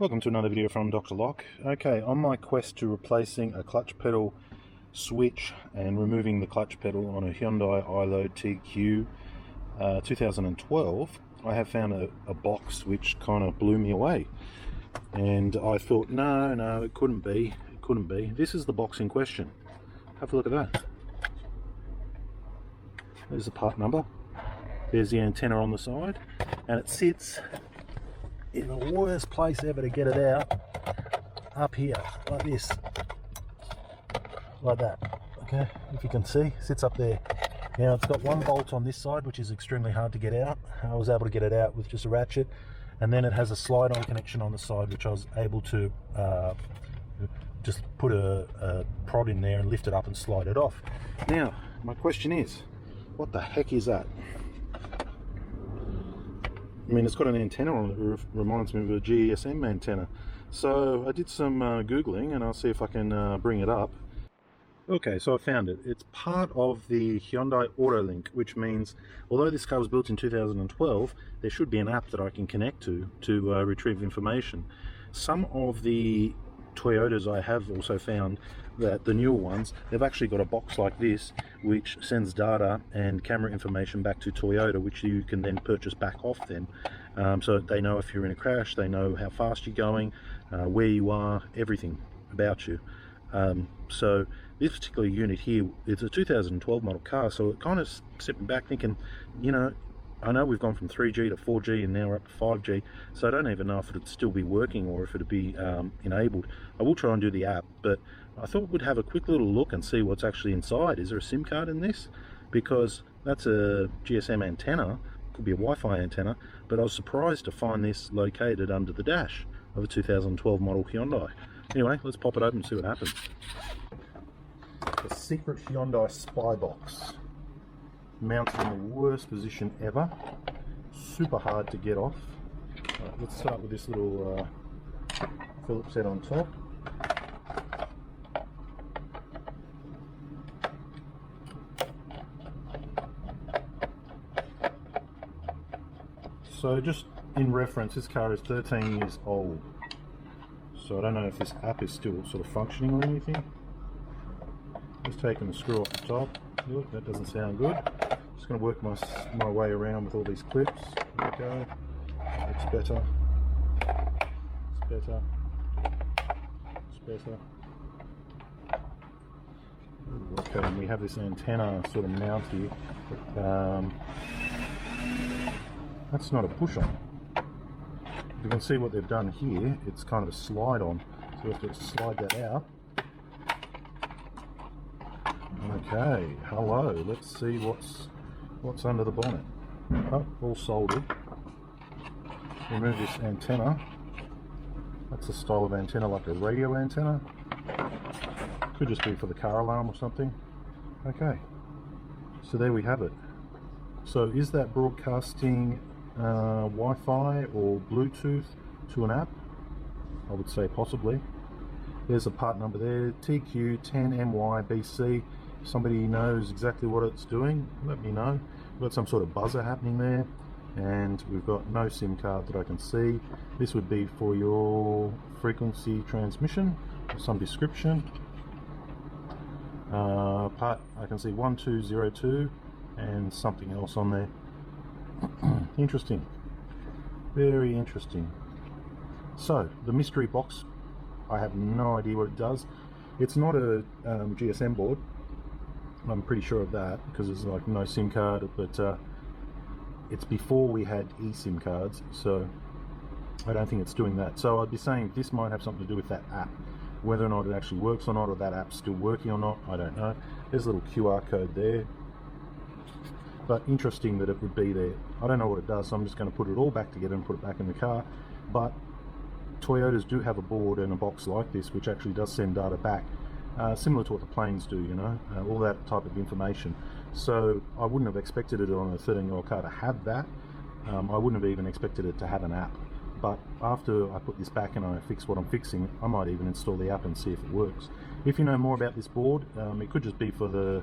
Welcome to another video from Dr. Lock. Okay, on my quest to replacing a clutch pedal switch and removing the clutch pedal on a Hyundai iLoad TQ 2012, I have found a box which kind of blew me away. And I thought, no, it couldn't be. It couldn't be. This is the box in question. Have a look at that. There's the part number. There's the antenna on the side. And it sits in the worst place ever to get it out, up here, like this, like that. Okay, if you can see, sits up there. Now it's got one bolt on this side, which is extremely hard to get out. I was able to get it out with just a ratchet, and then it has a slide-on connection on the side, which I was able to just put a prod in there and lift it up and slide it off. Now, my question is, what the heck is that? I mean, it's got an antenna on it that reminds me of a GSM antenna. So I did some Googling, and I'll see if I can bring it up. Okay, so I found it. It's part of the Hyundai iLoad, which means, although this car was built in 2012, there should be an app that I can connect to retrieve information. Some of the Toyotas I have also found that the newer ones, they've actually got a box like this which sends data and camera information back to Toyota, which you can then purchase back off them. So they know if you're in a crash, they know how fast you're going, where you are, everything about you. So this particular unit here, it's a 2012 model car, so it kind of set me back thinking, you know, I know we've gone from 3G to 4G and now we're up to 5G, so I don't even know if it'd still be working or if it'd be enabled. I will try and do the app, but I thought we'd have a quick little look and see what's actually inside. Is there a SIM card in this? Because that's a GSM antenna, could be a Wi-Fi antenna, but I was surprised to find this located under the dash of a 2012 model Hyundai. Anyway, let's pop it open and see what happens. The secret Hyundai spy box. Mounted in the worst position ever. Super hard to get off. Right, let's start with this little Phillips head on top. So just in reference, this car is 13 years old. So I don't know if this app is still sort of functioning or anything. Just taking the screw off the top. Look, that doesn't sound good. Just going to work my way around with all these clips. There we go. It's better. It's better. It's better. Okay, and we have this antenna sort of mount here. That's not a push on. You can see what they've done here. It's kind of a slide on. So we have to slide that out. Okay, hello. Let's see what's under the bonnet. Oh, all soldered. Remove this antenna. That's a style of antenna like a radio antenna. Could just be for the car alarm or something. Okay, so there we have it. So is that broadcasting Wi-Fi or Bluetooth to an app? I would say possibly. There's a part number there, TQ10MYBC. If somebody knows exactly what it's doing, let me know. We've got some sort of buzzer happening there, and we've got no SIM card that I can see. This would be for your frequency transmission of some description. Part I can see 1202 and something else on there. Interesting, very interesting. So the mystery box, I have no idea what it does. It's not a GSM board, I'm pretty sure of that, because there's like no SIM card, but it's before we had eSIM cards, so I don't think it's doing that. So I'd be saying this might have something to do with that app. Whether or not it actually works or not, or that app's still working or not, I don't know. There's a little QR code there. But interesting that it would be there. I don't know what it does, so I'm just going to put it all back together and put it back in the car. But Toyotas do have a board and a box like this which actually does send data back, similar to what the planes do, you know, all that type of information. So I wouldn't have expected it on a 13-year-old car to have that. I wouldn't have even expected it to have an app. But after I put this back and I fix what I'm fixing, I might even install the app and see if it works. If you know more about this board, it could just be for the,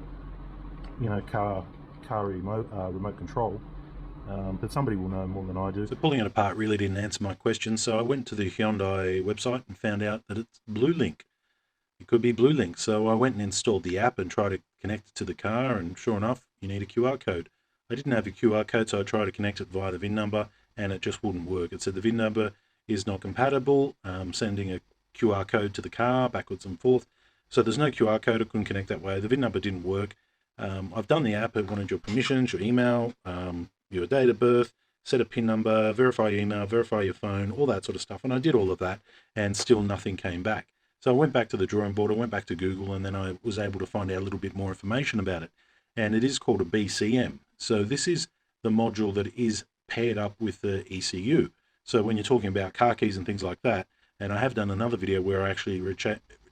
you know, car remote control. but somebody will know more than I do. So pulling it apart really didn't answer my question, so I went to the Hyundai website and found out that it's Bluelink. It could be Bluelink. So I went and installed the app and tried to connect it to the car, and sure enough, you need a QR code. I didn't have a QR code, so I tried to connect it via the VIN number, and it just wouldn't work. It said the VIN number is not compatible, sending a QR code to the car backwards and forth. So there's no QR code, I couldn't connect that way. The VIN number didn't work. I've done the app, it wanted your permissions, your email, your date of birth, set a PIN number, verify your email, verify your phone, all that sort of stuff. And I did all of that, and still nothing came back. So I went back to the drawing board, I went back to Google, and then I was able to find out a little bit more information about it. And it is called a BCM. So this is the module that is paired up with the ECU. So when you're talking about car keys and things like that, and I have done another video where I actually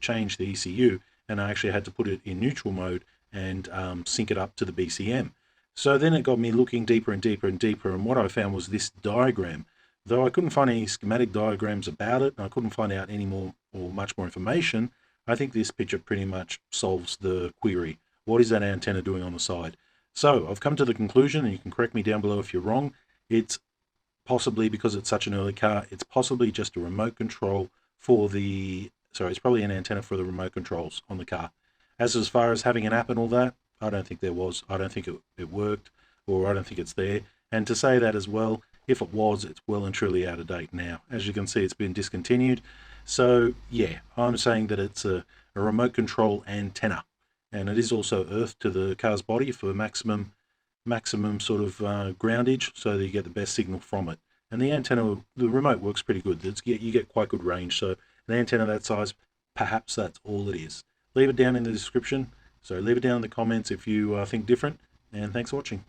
changed the ECU, and I actually had to put it in neutral mode and sync it up to the BCM. So then it got me looking deeper and deeper and deeper, and what I found was this diagram. Though I couldn't find any schematic diagrams about it, and I couldn't find out any more or much more information, I think this picture pretty much solves the query. What is that antenna doing on the side? So I've come to the conclusion, and you can correct me down below if you're wrong, it's possibly, because it's such an early car, it's possibly just a remote control for the, sorry, it's probably an antenna for the remote controls on the car. As far as having an app and all that, I don't think there was. I don't think it worked, or I don't think it's there. And to say that as well, if it was, it's well and truly out of date now. As you can see, it's been discontinued. So yeah, I'm saying that it's a remote control antenna, and it is also earthed to the car's body for maximum sort of groundage, so that you get the best signal from it. And the antenna, the remote works pretty good. You get quite good range. So an antenna that size, perhaps that's all it is. Leave it down in the description. So leave it down in the comments if you think different, and thanks for watching.